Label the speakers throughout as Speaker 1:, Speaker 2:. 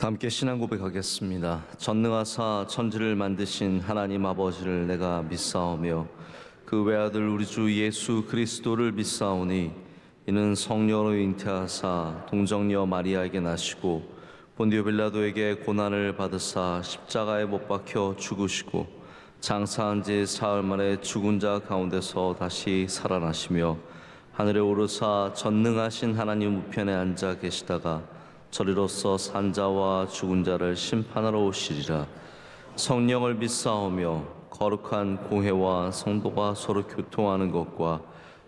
Speaker 1: 함께 신앙 고백하겠습니다. 전능하사 천지를 만드신 하나님 아버지를 내가 믿사오며 그 외아들 우리 주 예수 그리스도를 믿사오니 이는 성령으로 잉태하사 동정녀 마리아에게 나시고 본디오 빌라도에게 고난을 받으사 십자가에 못 박혀 죽으시고 장사한 지 사흘 만에 죽은 자 가운데서 다시 살아나시며 하늘에 오르사 전능하신 하나님 우편에 앉아 계시다가 저리로서 산 자와 죽은 자를 심판하러 오시리라. 성령을 믿사오며 거룩한 공회와 성도가 서로 교통하는 것과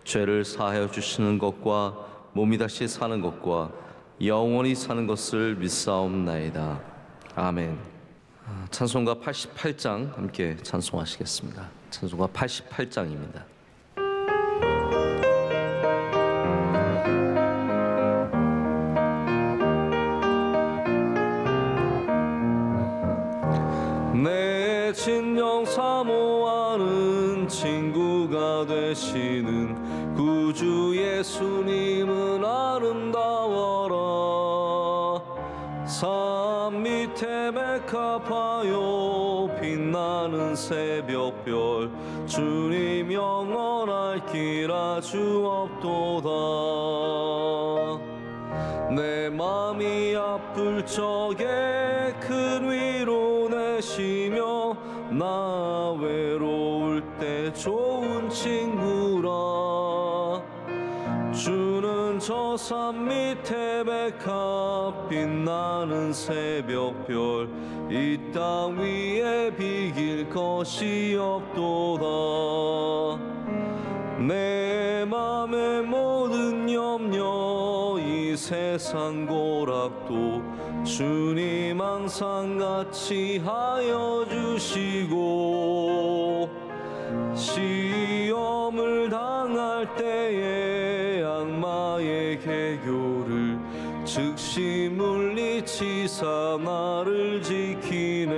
Speaker 1: 죄를 사하여 주시는 것과 몸이 다시 사는 것과 영원히 사는 것을 믿사옵나이다. 아멘. 찬송가 88장 함께 찬송하시겠습니다. 찬송가 88장입니다. 내 친정 사모하는 친구가 되시는 구주 예수님은 아름다워라. 산 밑에 메카파요 빛나는 새벽별 주님 영원할 길 아주 없도다. 내 맘이 아플 적에 큰 위로 내시며 나 외로울 때 좋은 친구라. 주는 저 산 밑에 백합 빛나는 새벽별 이 땅 위에 비길 것이 없도다. 내 맘의 모든 염려 이 세상 고락도 주님 항상 같이 하여 주시고 시험을 당할 때에 악마의 개교를 즉시 물리치사 나를 지키네.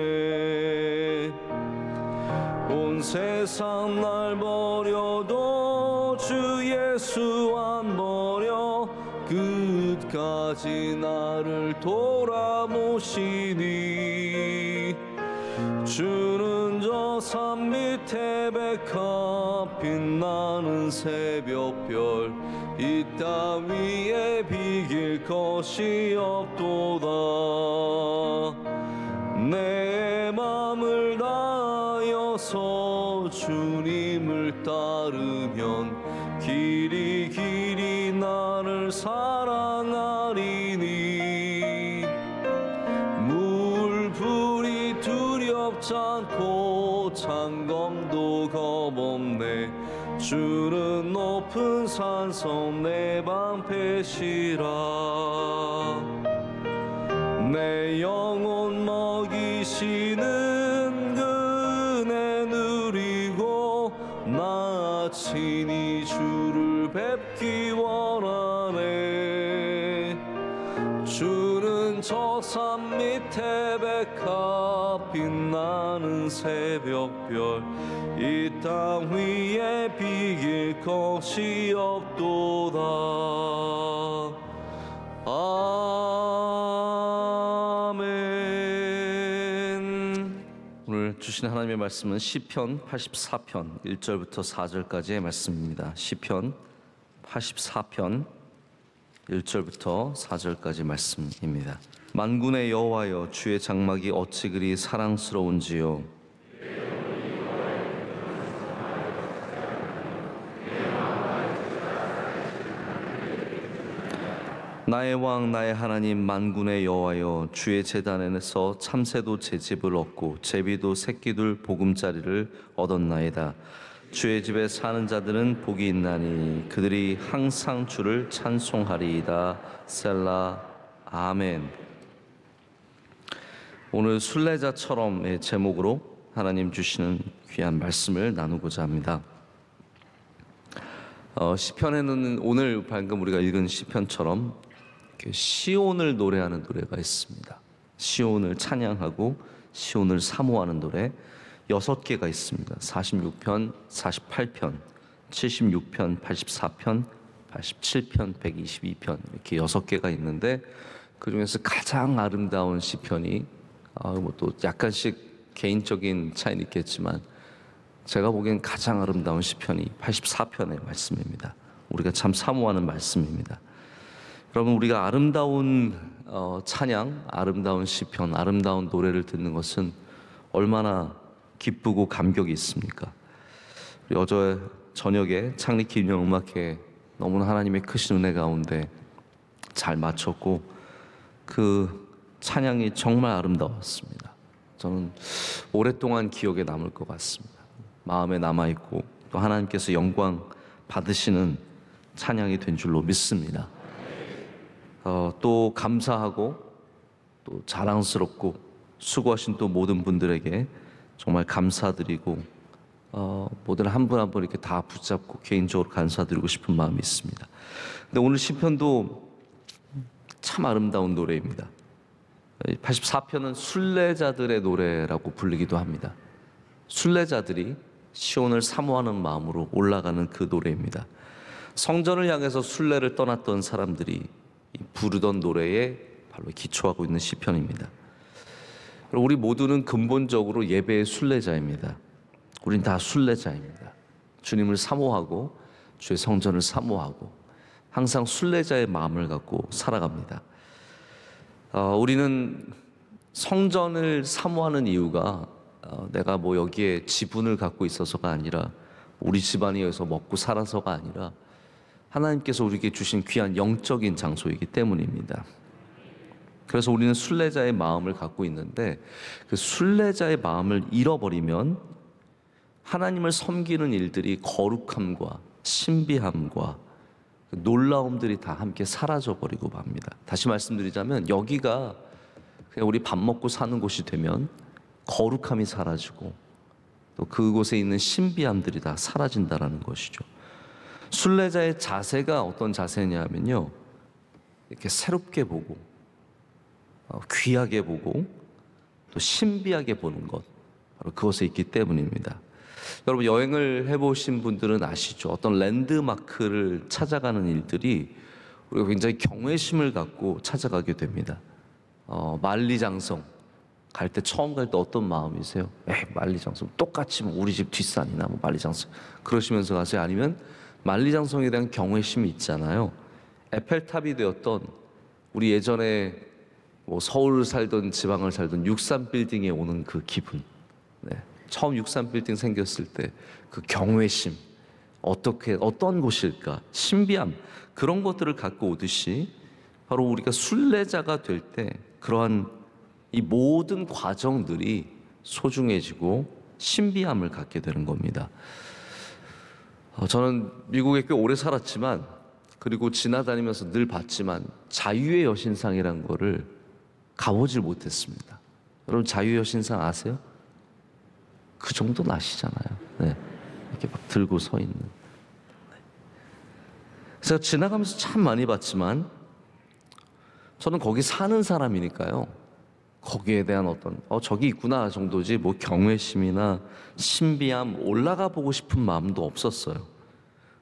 Speaker 1: 온 세상 날 버려도 주 예수 안 버려 끝까지 나를 돌아보시니. 주는 저 산 밑에 백합 빛나는 새벽별 이 땅 위에 비길 것이 없도다. 내 맘을 다하여서 주님을 따르면 길이 길이 나를 사랑하리니. 물불이 두렵지 않고 창검도 겁없네. 주는 높은 산성 내 방패시라. 내 영혼 먹이시는 은혜 누리고 나 친히 주를 뵙기 원하네. 주는 저 산 밑에 백합 빛나는 새벽별 이 땅 위에 비길 것이 없도다. 아멘. 오늘 주신 하나님의 말씀은 시편 84편 1절부터 4절까지의 말씀입니다. 시편 84편 1절부터 4절까지 말씀입니다. 만군의 여호와여 주의 장막이 어찌 그리 사랑스러운지요. 나의 왕 나의 하나님 만군의 여호와여 주의 제단에서 참새도 제 집을 얻고 제비도 새끼들 보금자리를 얻었나이다. 주의 집에 사는 자들은 복이 있나니 그들이 항상 주를 찬송하리이다. 셀라. 아멘. 오늘 순례자처럼의 제목으로 하나님 주시는 귀한 말씀을 나누고자 합니다. 시편에는 오늘 방금 우리가 읽은 시편처럼 시온을 노래하는 노래가 있습니다. 시온을 찬양하고 시온을 사모하는 노래 6개가 있습니다. 46편, 48편, 76편, 84편, 87편, 122편 이렇게 6개가 있는데 그 중에서 가장 아름다운 시편이 뭐 또 약간씩 개인적인 차이는 있겠지만 제가 보기엔 가장 아름다운 시편이 84편의 말씀입니다. 우리가 참 사모하는 말씀입니다. 여러분, 우리가 아름다운 찬양, 아름다운 시편, 아름다운 노래를 듣는 것은 얼마나 기쁘고 감격이 있습니까? 우리 어제 저녁에 창립기념음악회 너무나 하나님의 크신 은혜 가운데 잘 마쳤고 그 찬양이 정말 아름다웠습니다. 저는 오랫동안 기억에 남을 것 같습니다. 마음에 남아있고 또 하나님께서 영광 받으시는 찬양이 된 줄로 믿습니다. 또 감사하고 또 자랑스럽고 수고하신 또 모든 분들에게 정말 감사드리고 모든 한 분 한 분 이렇게 다 붙잡고 개인적으로 감사드리고 싶은 마음이 있습니다. 근데 오늘 시편도 참 아름다운 노래입니다. 84편은 순례자들의 노래라고 불리기도 합니다. 순례자들이 시온을 사모하는 마음으로 올라가는 그 노래입니다. 성전을 향해서 순례를 떠났던 사람들이 부르던 노래에 바로 기초하고 있는 시편입니다. 우리 모두는 근본적으로 예배의 순례자입니다. 우린 다 순례자입니다. 주님을 사모하고 주의 성전을 사모하고 항상 순례자의 마음을 갖고 살아갑니다. 우리는 성전을 사모하는 이유가 내가 뭐 여기에 지분을 갖고 있어서가 아니라 우리 집안이 여기서 먹고 살아서가 아니라 하나님께서 우리에게 주신 귀한 영적인 장소이기 때문입니다. 그래서 우리는 순례자의 마음을 갖고 있는데 그 순례자의 마음을 잃어버리면 하나님을 섬기는 일들이 거룩함과 신비함과 놀라움들이 다 함께 사라져버리고 맙니다. 다시 말씀드리자면 여기가 그냥 우리 밥 먹고 사는 곳이 되면 거룩함이 사라지고 또 그곳에 있는 신비함들이 다 사라진다는 것이죠. 순례자의 자세가 어떤 자세냐면요, 이렇게 새롭게 보고 귀하게 보고 또 신비하게 보는 것, 바로 그것에 있기 때문입니다. 여러분, 여행을 해보신 분들은 아시죠? 어떤 랜드마크를 찾아가는 일들이 우리가 굉장히 경외심을 갖고 찾아가게 됩니다. 만리장성 갈 때, 처음 갈 때 어떤 마음이세요? 만리장성 똑같이 뭐 우리 집 뒷산이나 뭐 만리장성 그러시면서 가세요? 아니면 만리장성에 대한 경외심이 있잖아요. 에펠탑이 되었던, 우리 예전에 뭐 서울 살던 지방을 살던 63빌딩에 오는 그 기분, 처음 63빌딩 생겼을 때 그 경외심, 어떤 곳일까, 신비함, 그런 것들을 갖고 오듯이 바로 우리가 순례자가 될 때 그러한 이 모든 과정들이 소중해지고 신비함을 갖게 되는 겁니다. 저는 미국에 꽤 오래 살았지만, 그리고 지나다니면서 늘 봤지만 자유의 여신상이라는 거를 가보질 못했습니다. 여러분, 자유의 여신상 아세요? 그 정도는 아시잖아요. 이렇게 막 들고 서 있는. 제가 지나가면서 참 많이 봤지만 저는 거기 사는 사람이니까요, 거기에 대한 어떤 저기 있구나 정도지 뭐 경외심이나 신비함, 올라가 보고 싶은 마음도 없었어요.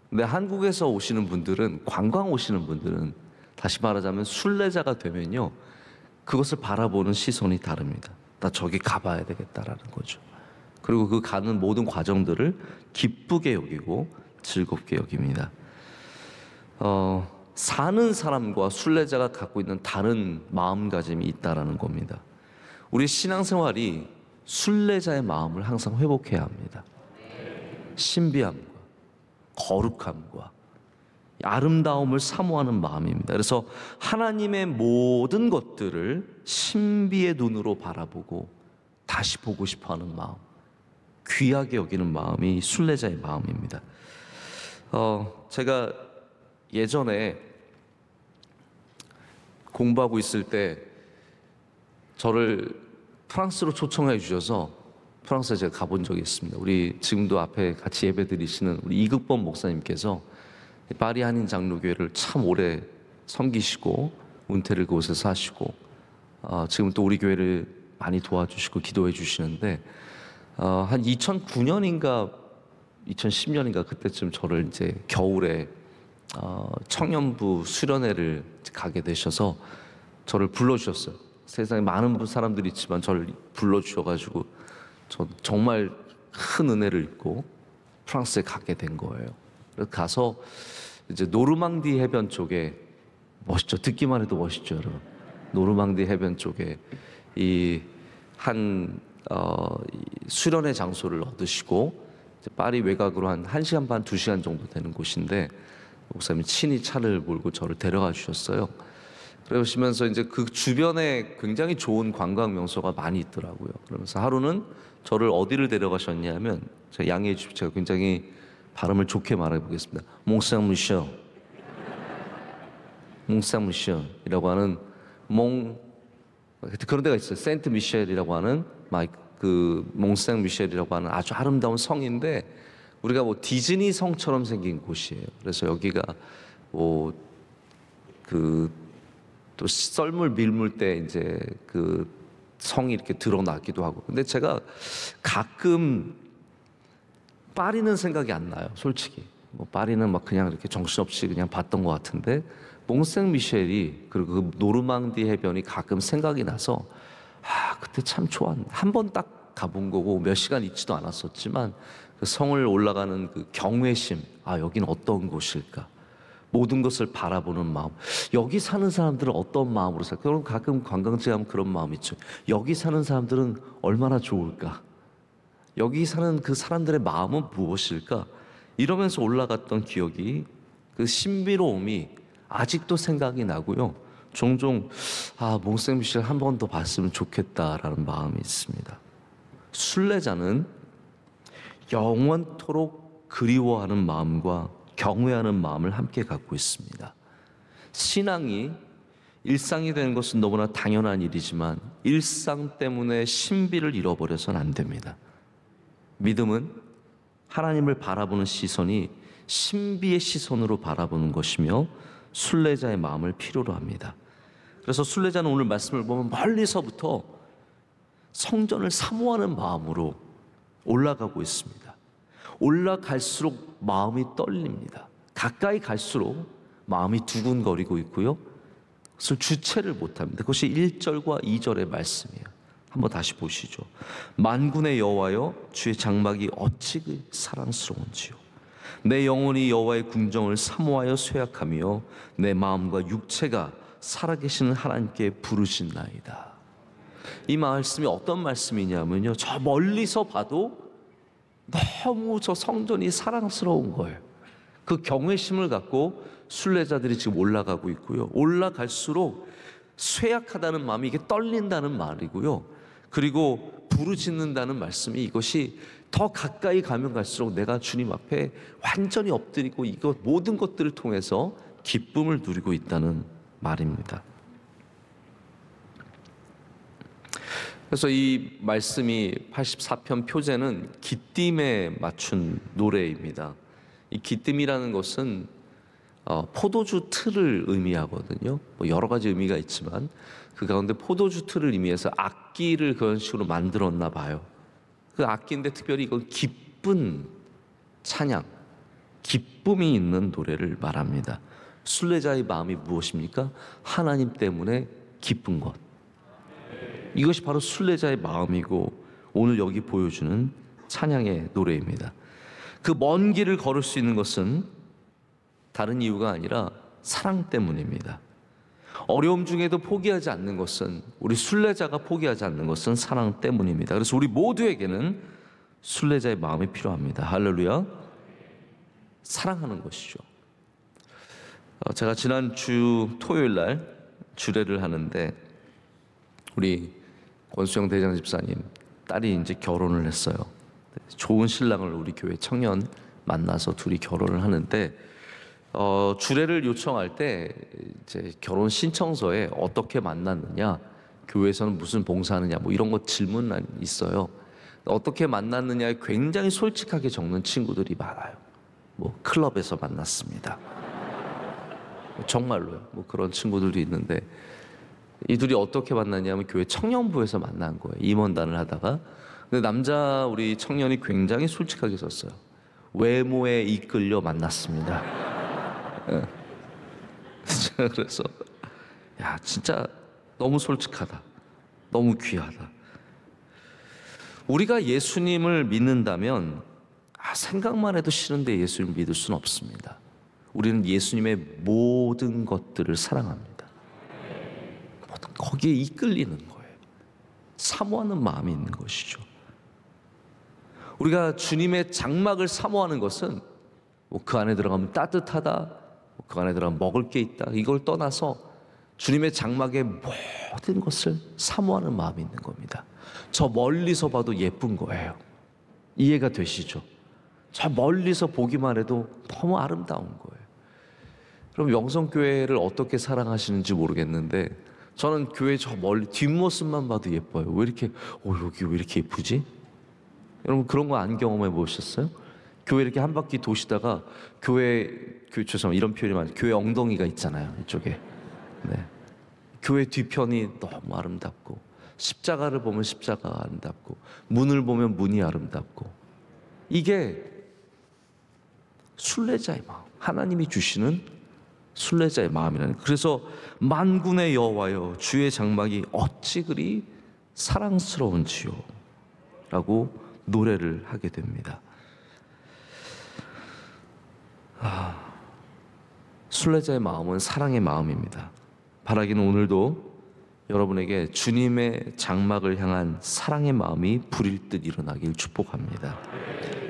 Speaker 1: 근데 한국에서 오시는 분들은, 관광 오시는 분들은, 다시 말하자면 순례자가 되면요, 그것을 바라보는 시선이 다릅니다. 나 저기 가봐야 되겠다라는 거죠. 그리고 그 가는 모든 과정들을 기쁘게 여기고 즐겁게 여깁니다. 사는 사람과 순례자가 갖고 있는 다른 마음가짐이 있다라는 겁니다. 우리 신앙생활이 순례자의 마음을 항상 회복해야 합니다. 신비함과 거룩함과 아름다움을 사모하는 마음입니다. 그래서 하나님의 모든 것들을 신비의 눈으로 바라보고 다시 보고 싶어하는 마음, 귀하게 여기는 마음이 순례자의 마음입니다. 제가 예전에 공부하고 있을 때 저를 프랑스로 초청해 주셔서 프랑스에 제가 가본 적이 있습니다. 우리 지금도 앞에 같이 예배 드리시는 우리 이극범 목사님께서 파리 한인 장로교회를 참 오래 섬기시고 은퇴를 그곳에서 하시고 지금 또 우리 교회를 많이 도와주시고 기도해 주시는데, 한 2009년인가 2010년인가 그때쯤 저를 이제 겨울에 청년부 수련회를 가게 되셔서 저를 불러주셨어요. 세상에 많은 사람들이 있지만 저를 불러주셔가지고 저 정말 큰 은혜를 입고 프랑스에 가게 된 거예요. 그래서 가서 이제 노르망디 해변 쪽에, 멋있죠? 듣기만 해도 멋있죠, 여러분. 노르망디 해변 쪽에 수련의 장소를 얻으시고 이제 파리 외곽으로 한 1시간 반, 2시간 정도 되는 곳인데 목사님이 친히 차를 몰고 저를 데려가 주셨어요. 그러시면서 이제 그 주변에 굉장히 좋은 관광 명소가 많이 있더라고요. 그러면서 하루는 저를 어디를 데려가셨냐면, 제가 양해해 주십시오. 제가 굉장히 발음을 좋게 말해 보겠습니다. 몽상무시언이라고 하는 그런 데가 있어요. 세인트 미셸이라고 하는 몽상미셸이라고 하는 아주 아름다운 성인데, 우리가 뭐 디즈니 성처럼 생긴 곳이에요. 그래서 여기가 또 썰물 밀물 때 이제 그 성이 이렇게 드러나기도 하고. 근데 제가 가끔 파리는 생각이 안 나요, 솔직히. 뭐 파리는 막 그냥 이렇게 정신없이 그냥 봤던 것 같은데, 몽생미셸이 그리고 그 노르망디 해변이 가끔 생각이 나서 그때 참 좋았네. 한 번 딱 가본 거고 몇 시간 있지도 않았었지만 그 성을 올라가는 그 경외심, 여기는 어떤 곳일까? 모든 것을 바라보는 마음. 여기 사는 사람들은 어떤 마음으로 살까? 그럼 가끔 관광지에 가면 그런 마음 있죠. 여기 사는 사람들은 얼마나 좋을까? 여기 사는 그 사람들의 마음은 무엇일까? 이러면서 올라갔던 기억이, 그 신비로움이 아직도 생각이 나고요. 종종 몽생미셸 한 번 더 봤으면 좋겠다라는 마음이 있습니다. 순례자는 영원토록 그리워하는 마음과 경외하는 마음을 함께 갖고 있습니다. 신앙이 일상이 되는 것은 너무나 당연한 일이지만 일상 때문에 신비를 잃어버려서는 안 됩니다. 믿음은 하나님을 바라보는 시선이 신비의 시선으로 바라보는 것이며 순례자의 마음을 필요로 합니다. 그래서 순례자는 오늘 말씀을 보면 멀리서부터 성전을 사모하는 마음으로 올라가고 있습니다. 올라갈수록 마음이 떨립니다. 가까이 갈수록 마음이 두근거리고 있고요. 그것을 주체를 못합니다. 그것이 1절과 2절의 말씀이에요. 한번 다시 보시죠. 만군의 여호와여, 주의 장막이 어찌 그 사랑스러운지요. 내 영혼이 여호와의 궁정을 사모하여 쇠약하며 내 마음과 육체가 살아계시는 하나님께 부르신나이다. 이 말씀이 어떤 말씀이냐면요, 저 멀리서 봐도 너무 저 성전이 사랑스러운 거예요. 그 경외심을 갖고 순례자들이 지금 올라가고 있고요. 올라갈수록 쇠약하다는 마음이 이게 떨린다는 말이고요. 그리고 부르짖는다는 말씀이, 이것이 더 가까이 가면 갈수록 내가 주님 앞에 완전히 엎드리고 이것 모든 것들을 통해서 기쁨을 누리고 있다는 말입니다. 그래서 이 말씀이 84편 표제는 기띔에 맞춘 노래입니다. 이 기띔이라는 것은 포도주 틀을 의미하거든요. 뭐 여러 가지 의미가 있지만 그 가운데 포도주 틀을 의미해서 악기를 그런 식으로 만들었나 봐요. 그 악기인데 특별히 이건 기쁜 찬양, 기쁨이 있는 노래를 말합니다. 순례자의 마음이 무엇입니까? 하나님 때문에 기쁜 것. 이것이 바로 순례자의 마음이고 오늘 여기 보여주는 찬양의 노래입니다. 그 먼 길을 걸을 수 있는 것은 다른 이유가 아니라 사랑 때문입니다. 어려움 중에도 포기하지 않는 것은, 우리 순례자가 포기하지 않는 것은 사랑 때문입니다. 그래서 우리 모두에게는 순례자의 마음이 필요합니다. 할렐루야. 사랑하는 것이죠. 제가 지난주 토요일 날 주례를 하는데 우리 권수영 대장 집사님 딸이 이제 결혼을 했어요. 좋은 신랑을 우리 교회 청년 만나서 둘이 결혼을 하는데 주례를 요청할 때 이제 결혼 신청서에 어떻게 만났느냐, 교회에서는 무슨 봉사하느냐, 뭐 이런 거 질문이 있어요. 어떻게 만났느냐에 굉장히 솔직하게 적는 친구들이 많아요. 뭐 클럽에서 만났습니다. 정말로요. 뭐 그런 친구들도 있는데, 이 둘이 어떻게 만났냐면 교회 청년부에서 만난 거예요. 임원단을 하다가. 근데 남자 우리 청년이 굉장히 솔직하게 썼어요. 외모에 이끌려 만났습니다. 그래서 야, 진짜 너무 솔직하다. 너무 귀하다. 우리가 예수님을 믿는다면 생각만 해도 싫은데 예수님을 믿을 수는 없습니다. 우리는 예수님의 모든 것들을 사랑합니다. 거기에 이끌리는 거예요. 사모하는 마음이 있는 것이죠. 우리가 주님의 장막을 사모하는 것은 그 안에 들어가면 따뜻하다, 그 안에 들어가면 먹을 게 있다, 이걸 떠나서 주님의 장막의 모든 것을 사모하는 마음이 있는 겁니다. 저 멀리서 봐도 예쁜 거예요. 이해가 되시죠? 저 멀리서 보기만 해도 너무 아름다운 거예요. 그럼 영성교회를 어떻게 사랑하시는지 모르겠는데 저는 교회 저 멀리 뒷모습만 봐도 예뻐요. 왜 이렇게 여기 왜 이렇게 예쁘지? 여러분 그런 거 안 경험해 보셨어요? 교회 이렇게 한 바퀴 도시다가 죄송합니다. 이런 표현이 많아요. 교회 엉덩이가 있잖아요. 이쪽에. 네. 교회 뒤편이 너무 아름답고 십자가를 보면 십자가가 아름답고 문을 보면 문이 아름답고 이게 순례자의 마음, 하나님이 주시는 순례자의 마음이라는 거예요. 그래서 만군의 여호와여 주의 장막이 어찌 그리 사랑스러운지요 라고 노래를 하게 됩니다. 순례자의 마음은 사랑의 마음입니다. 바라기는 오늘도 여러분에게 주님의 장막을 향한 사랑의 마음이 불일 듯 일어나길 축복합니다.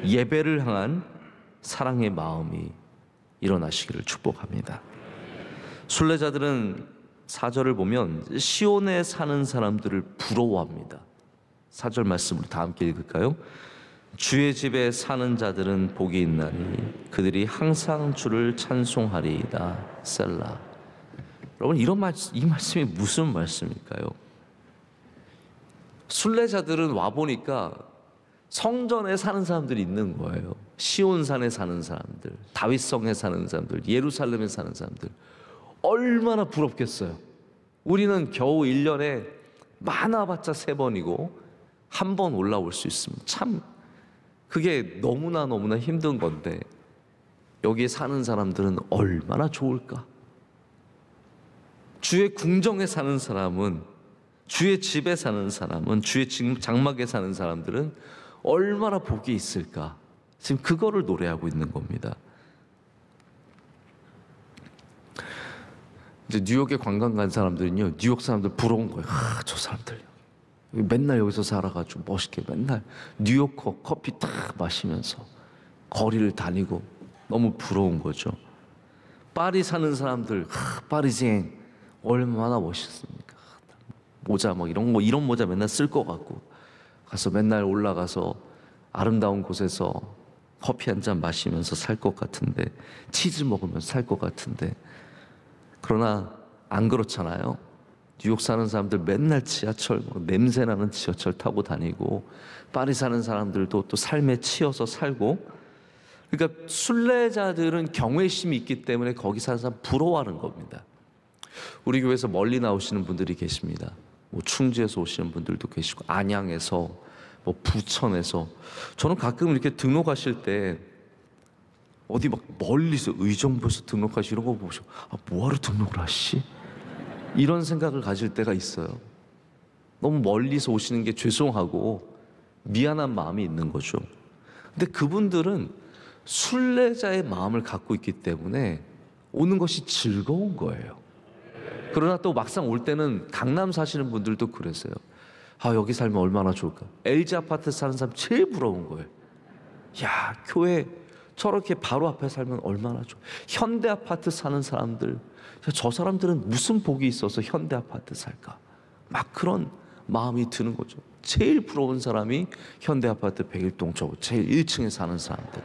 Speaker 1: 예배를 향한 사랑의 마음이 일어나시기를 축복합니다. 순례자들은 4절을 보면 시온에 사는 사람들을 부러워합니다. 4절 말씀을 다 함께 읽을까요? 주의 집에 사는 자들은 복이 있나니 그들이 항상 주를 찬송하리이다. 셀라. 여러분 이 말씀이 무슨 말씀일까요? 순례자들은 와보니까 성전에 사는 사람들이 있는 거예요. 시온산에 사는 사람들, 다윗성에 사는 사람들, 예루살렘에 사는 사람들. 얼마나 부럽겠어요. 우리는 겨우 1년에 많아봤자 3번이고 한 번 올라올 수 있으면 참 그게 너무나 힘든 건데 여기에 사는 사람들은 얼마나 좋을까? 주의 궁정에 사는 사람은, 주의 집에 사는 사람은, 주의 장막에 사는 사람들은 얼마나 복이 있을까? 지금 그거를 노래하고 있는 겁니다. 이제 뉴욕에 관광 간 사람들은요, 뉴욕 사람들 부러운 거예요. 저 사람들 맨날 여기서 살아가지고 멋있게 맨날 뉴요커 커피 딱 마시면서 거리를 다니고 너무 부러운 거죠. 파리 사는 사람들, 파리쟁 얼마나 멋있습니까? 모자 이런 모자 맨날 쓸 것 같고 가서 맨날 올라가서 아름다운 곳에서 커피 한 잔 마시면서 살 것 같은데, 치즈 먹으면서 살 것 같은데, 그러나 안 그렇잖아요. 뉴욕 사는 사람들 맨날 지하철, 냄새나는 지하철 타고 다니고, 파리 사는 사람들도 또 삶에 치여서 살고. 그러니까 순례자들은 경외심이 있기 때문에 거기 사는 사람 부러워하는 겁니다. 우리 교회에서 멀리 나오시는 분들이 계십니다. 충주에서 오시는 분들도 계시고, 안양에서, 부천에서. 저는 가끔 이렇게 등록하실 때 어디 멀리서 의정부에서 등록하시 이런 거 보시고, 뭐하러 등록을 하시지? 이런 생각을 가질 때가 있어요. 너무 멀리서 오시는 게 죄송하고 미안한 마음이 있는 거죠. 근데 그분들은 순례자의 마음을 갖고 있기 때문에 오는 것이 즐거운 거예요. 그러나 또 막상 올 때는 강남 사시는 분들도 그러세요. 여기 살면 얼마나 좋을까. LG 아파트 사는 사람 제일 부러운 거예요. 야, 교회 저렇게 바로 앞에 살면 얼마나 좋아. 현대 아파트 사는 사람들, 저 사람들은 무슨 복이 있어서 현대 아파트 살까? 막 그런 마음이 드는 거죠. 제일 부러운 사람이 현대 아파트 101동 저 제일 1층에 사는 사람들.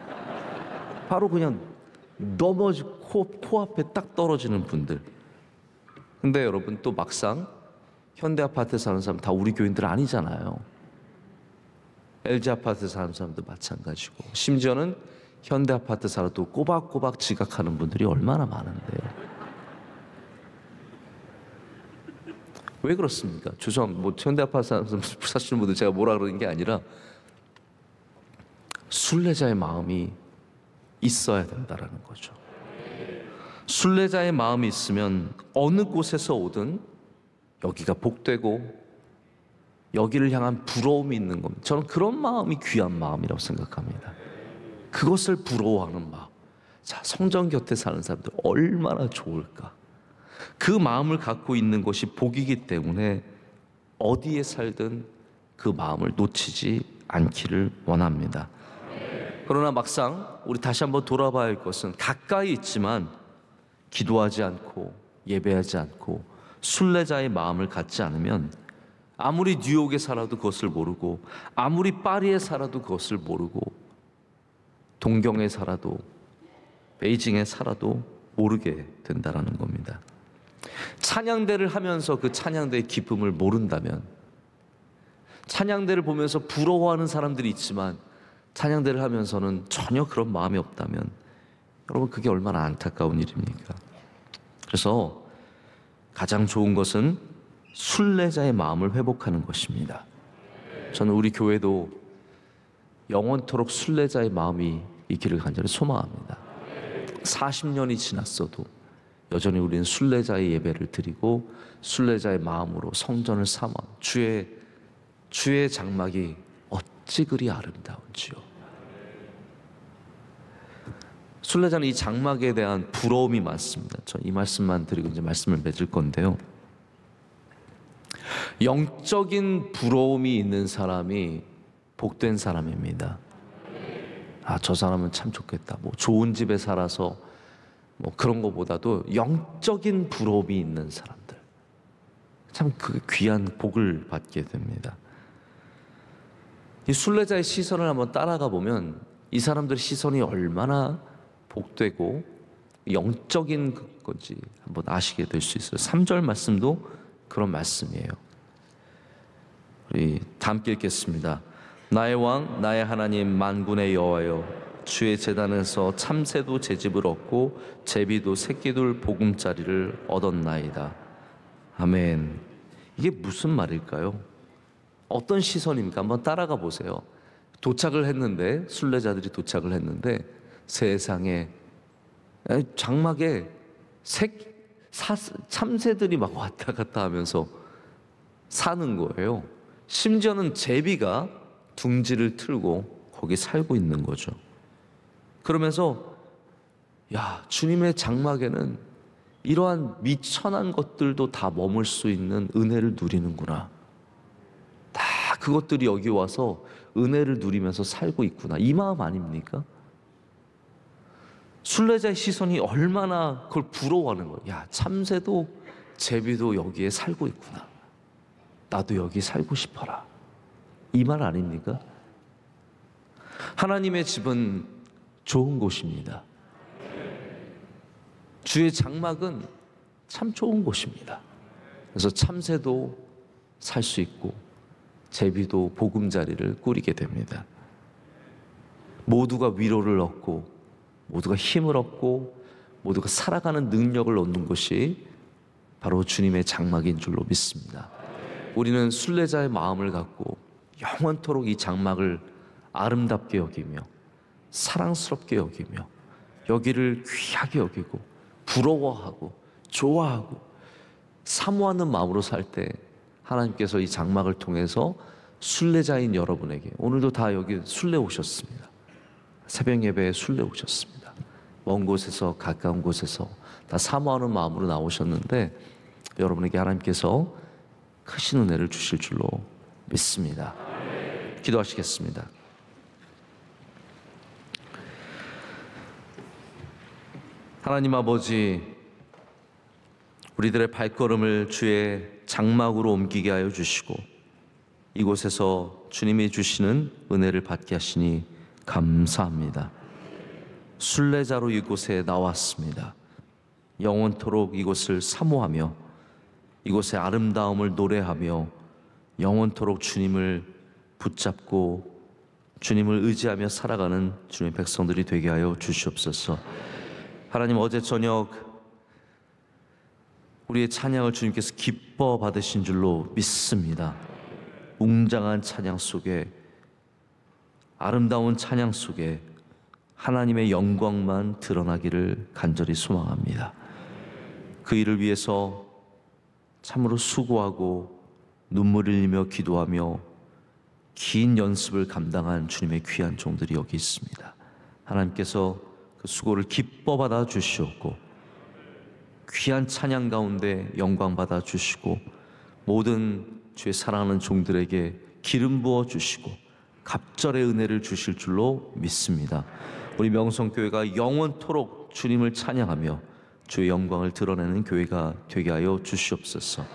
Speaker 1: 바로 그냥 코앞에 딱 떨어지는 분들. 근데 여러분 또 막상 현대 아파트에 사는 사람 다 우리 교인들 아니잖아요. LG 아파트에 사는 사람도 마찬가지고, 심지어는 현대 아파트 살아도 꼬박꼬박 지각하는 분들이 얼마나 많은데요. 왜 그렇습니까? 죄송합니다. 현대 아파트 사시는 분들 제가 뭐라 그러는 게 아니라 순례자의 마음이 있어야 된다라는 거죠. 순례자의 마음이 있으면 어느 곳에서 오든 여기가 복되고 여기를 향한 부러움이 있는 겁니다. 저는 그런 마음이 귀한 마음이라고 생각합니다. 그것을 부러워하는 마음. 자, 성전 곁에 사는 사람들 얼마나 좋을까. 그 마음을 갖고 있는 것이 복이기 때문에 어디에 살든 그 마음을 놓치지 않기를 원합니다. 그러나 막상 우리 다시 한번 돌아봐야 할 것은 가까이 있지만 기도하지 않고 예배하지 않고 순례자의 마음을 갖지 않으면 아무리 뉴욕에 살아도 그것을 모르고 아무리 파리에 살아도 그것을 모르고 동경에 살아도 베이징에 살아도 모르게 된다는 겁니다. 찬양대를 하면서 그 찬양대의 기쁨을 모른다면, 찬양대를 보면서 부러워하는 사람들이 있지만 찬양대를 하면서는 전혀 그런 마음이 없다면 여러분, 그게 얼마나 안타까운 일입니까? 그래서 가장 좋은 것은 순례자의 마음을 회복하는 것입니다. 저는 우리 교회도 영원토록 순례자의 마음이 있기를 간절히 소망합니다. 40년이 지났어도 여전히 우리는 순례자의 예배를 드리고 순례자의 마음으로 성전을 삼아 주의 장막이 어찌 그리 아름다운지요. 순례자는 이 장막에 대한 부러움이 많습니다. 저 이 말씀만 드리고 이제 말씀을 맺을 건데요. 영적인 부러움이 있는 사람이 복된 사람입니다. 아, 저 사람은 참 좋겠다. 뭐 좋은 집에 살아서 뭐 그런 것보다도 영적인 부러움이 있는 사람들, 참 그 귀한 복을 받게 됩니다. 이 순례자의 시선을 한번 따라가 보면 이 사람들의 시선이 얼마나 복되고 영적인 건지 한번 아시게 될 수 있어요. 3절 말씀도 그런 말씀이에요. 우리 다 함께 읽겠습니다. 나의 왕 나의 하나님 만군의 여호와여, 주의 제단에서 참새도 제집을 얻고 제비도 새끼들 보금자리를 얻었나이다. 아멘. 이게 무슨 말일까요? 어떤 시선입니까? 한번 따라가 보세요. 도착을 했는데, 순례자들이 도착을 했는데 세상에 장막에 참새들이 막 왔다 갔다 하면서 사는 거예요. 심지어는 제비가 둥지를 틀고 거기 살고 있는 거죠. 그러면서 야, 주님의 장막에는 이러한 미천한 것들도 다 머물 수 있는 은혜를 누리는구나. 다 그것들이 여기 와서 은혜를 누리면서 살고 있구나. 이 마음 아닙니까? 순례자의 시선이 얼마나 그걸 부러워하는 거예요. 야, 참새도 제비도 여기에 살고 있구나. 나도 여기 살고 싶어라. 이 말 아닙니까? 하나님의 집은 좋은 곳입니다. 주의 장막은 참 좋은 곳입니다. 그래서 참새도 살 수 있고 제비도 보금자리를 꾸리게 됩니다. 모두가 위로를 얻고 모두가 힘을 얻고 모두가 살아가는 능력을 얻는 것이 바로 주님의 장막인 줄로 믿습니다. 우리는 순례자의 마음을 갖고 영원토록 이 장막을 아름답게 여기며 사랑스럽게 여기며 여기를 귀하게 여기고 부러워하고 좋아하고 사모하는 마음으로 살 때 하나님께서 이 장막을 통해서 순례자인 여러분에게, 오늘도 다 여기 순례 오셨습니다. 새벽 예배에 순례 오셨습니다. 먼 곳에서 가까운 곳에서 다 사모하는 마음으로 나오셨는데 여러분에게 하나님께서 크신 은혜를 주실 줄로 믿습니다. 기도하시겠습니다. 하나님 아버지, 우리들의 발걸음을 주의 장막으로 옮기게 하여 주시고 이곳에서 주님이 주시는 은혜를 받게 하시니 감사합니다. 순례자로 이곳에 나왔습니다. 영원토록 이곳을 사모하며 이곳의 아름다움을 노래하며 영원토록 주님을 붙잡고 주님을 의지하며 살아가는 주님의 백성들이 되게 하여 주시옵소서. 하나님, 어제 저녁 우리의 찬양을 주님께서 기뻐 받으신 줄로 믿습니다. 웅장한 찬양 속에, 아름다운 찬양 속에 하나님의 영광만 드러나기를 간절히 소망합니다. 그 일을 위해서 참으로 수고하고 눈물을 흘리며 기도하며 긴 연습을 감당한 주님의 귀한 종들이 여기 있습니다. 하나님께서 그 수고를 기뻐 받아 주시옵고 귀한 찬양 가운데 영광 받아 주시고 모든 주의 사랑하는 종들에게 기름 부어 주시고 갑절의 은혜를 주실 줄로 믿습니다. 우리 명성교회가 영원토록 주님을 찬양하며 주의 영광을 드러내는 교회가 되게 하여 주시옵소서.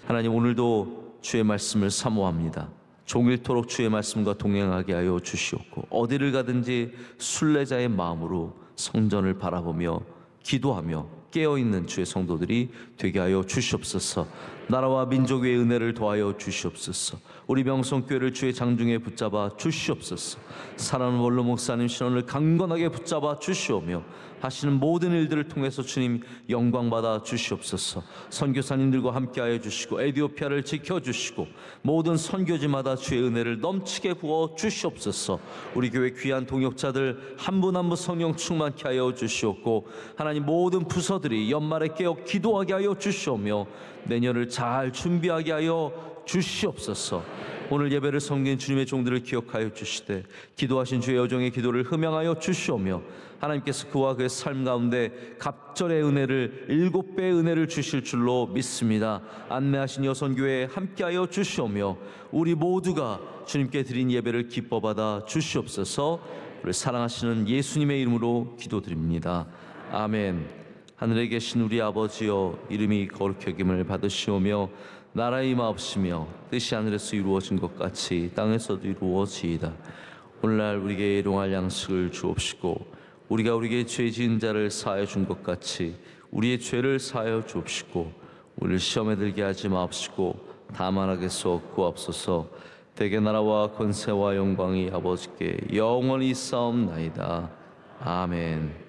Speaker 1: 하나님, 오늘도 주의 말씀을 사모합니다. 종일토록 주의 말씀과 동행하게 하여 주시옵고 어디를 가든지 순례자의 마음으로 성전을 바라보며 기도하며 깨어있는 주의 성도들이 되게 하여 주시옵소서. 나라와 민족의 은혜를 더하여 주시옵소서. 우리 명성교회를 주의 장중에 붙잡아 주시옵소서. 사랑하는 원로 목사님 신원을 강건하게 붙잡아 주시오며 하시는 모든 일들을 통해서 주님 영광 받아 주시옵소서. 선교사님들과 함께하여 주시고 에티오피아를 지켜주시고 모든 선교지마다 주의 은혜를 넘치게 부어 주시옵소서. 우리 교회 귀한 동역자들 한 분 한 분 성령 충만케 하여 주시옵고 하나님 모든 부서들이 연말에 깨어 기도하게 하여 주시오며 내년을 잘 준비하게 하여 주시옵소서. 오늘 예배를 섬긴 주님의 종들을 기억하여 주시되 기도하신 주의 여종의 기도를 흠양하여 주시오며 하나님께서 그와 그의 삶 가운데 갑절의 은혜를 7배의 은혜를 주실 줄로 믿습니다. 안내하신 여선교회에 함께하여 주시오며 우리 모두가 주님께 드린 예배를 기뻐 받아 주시옵소서. 우리 사랑하시는 예수님의 이름으로 기도드립니다. 아멘. 하늘에 계신 우리 아버지여, 이름이 거룩히 여김을 받으시오며 나라의 임하옵시며 뜻이 하늘에서 이루어진 것 같이 땅에서도 이루어지이다. 오늘날 우리에게 일용할 양식을 주옵시고 우리가 우리에게 죄 지은 자를 사하여 준 것 같이 우리의 죄를 사하여 주옵시고 우리를 시험에 들게 하지 마옵시고 다만 악에서 구하옵소서. 대개 나라와 권세와 영광이 아버지께 영원히 있사옵나이다. 아멘.